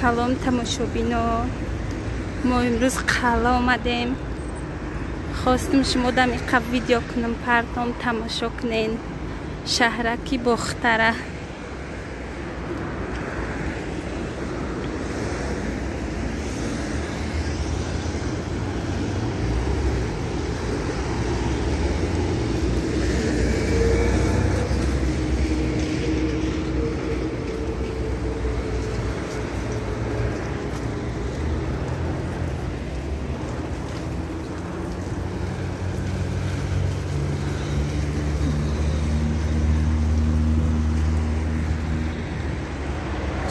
سلام تماشابینا، ما امروز قلعه آمدیم. خواستم شما دم این ویدیو کنم، پرتام تماشا کنین. شهرکی باختره.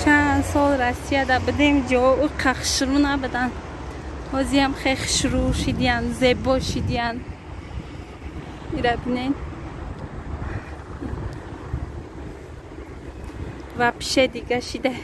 چند سال رسیده بدیم جا او قخشرو نبدن. بازی هم خیلی شروع شدین، زیبا شدین. ایره بینین و پیشه دیگه شده.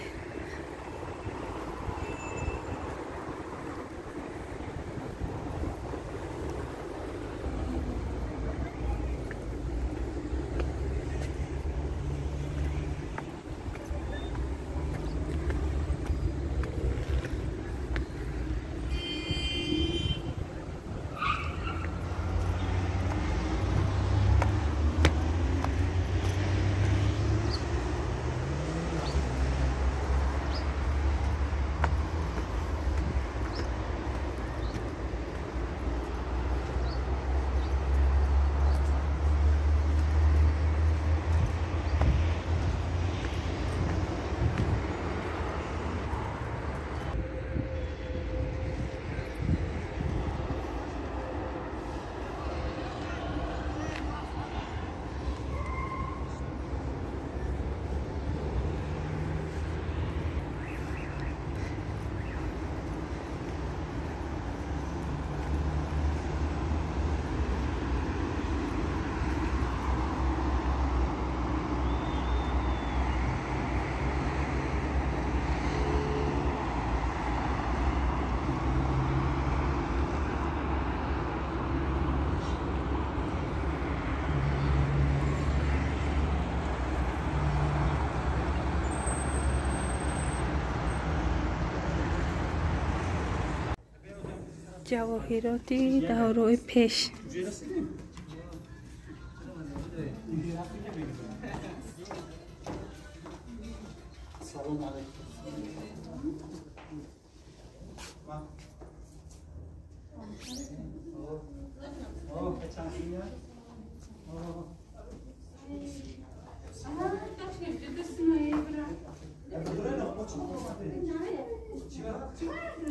جواهراتی دورای پیش. سلام علیکم.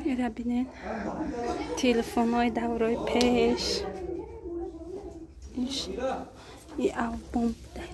ایره بینین تلفن های دورای پیش. این آلبوم بوده.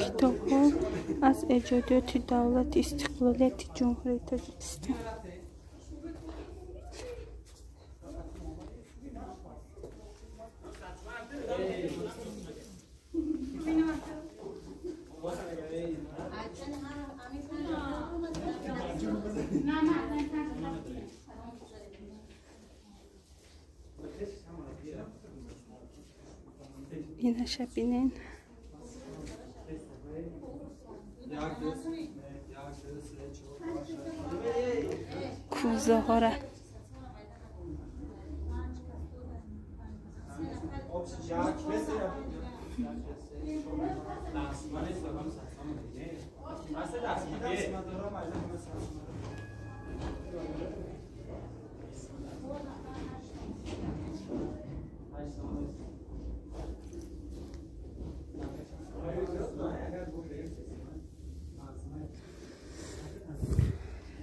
کتاب ها از ایجادات دولت استقلالیت جمهوری تاجیکستان. این شبینین کوزه ها را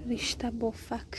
رشته بافک.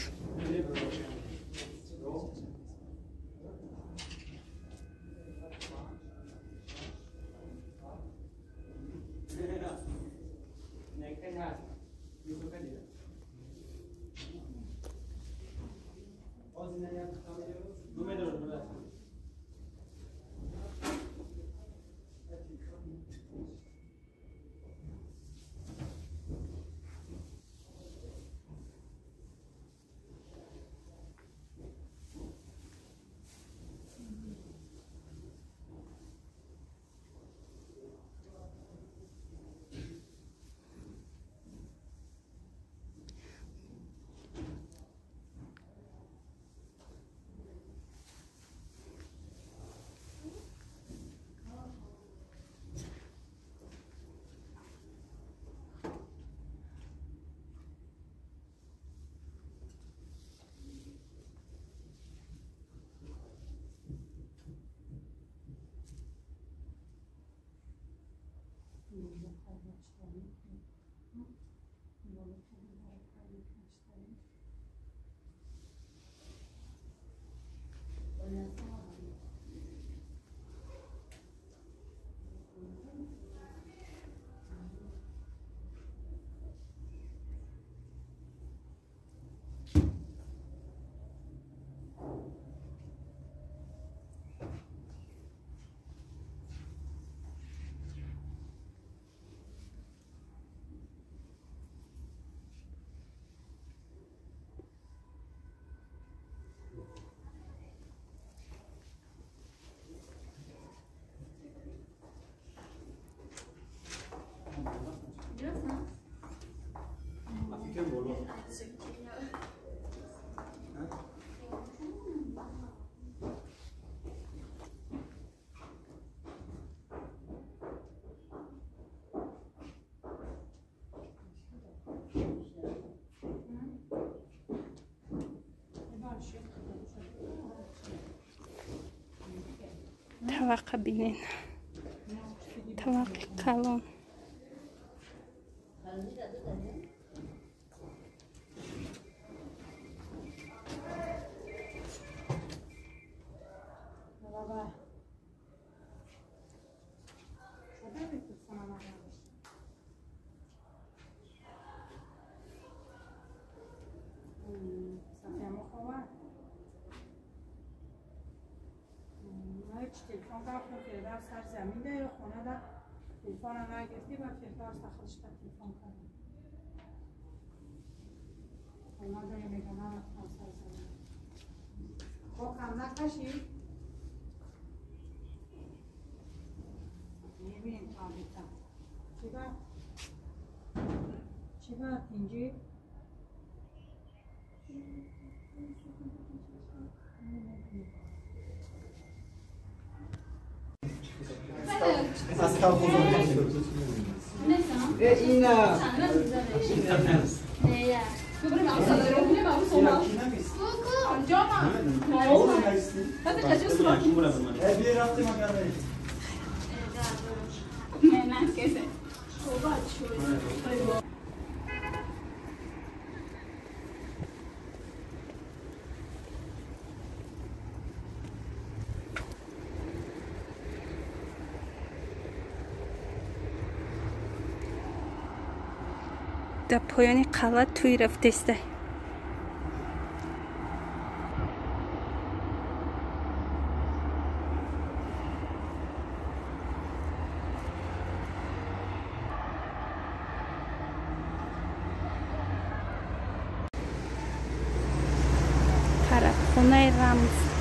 طبق بینین، طبق کلان. تلفن رفتم فردوس سر زمین ده خونه ده تلفن هم نگرفتی و فردوس داخلش ده تلفن کردم اومده میگه نرفتم سر زمین خب کم نکشی؟ میبینیم کامیتم چی باید اینجی؟ از کم اینا در پایان قلعه توی رفتسته. طرف خونه رمز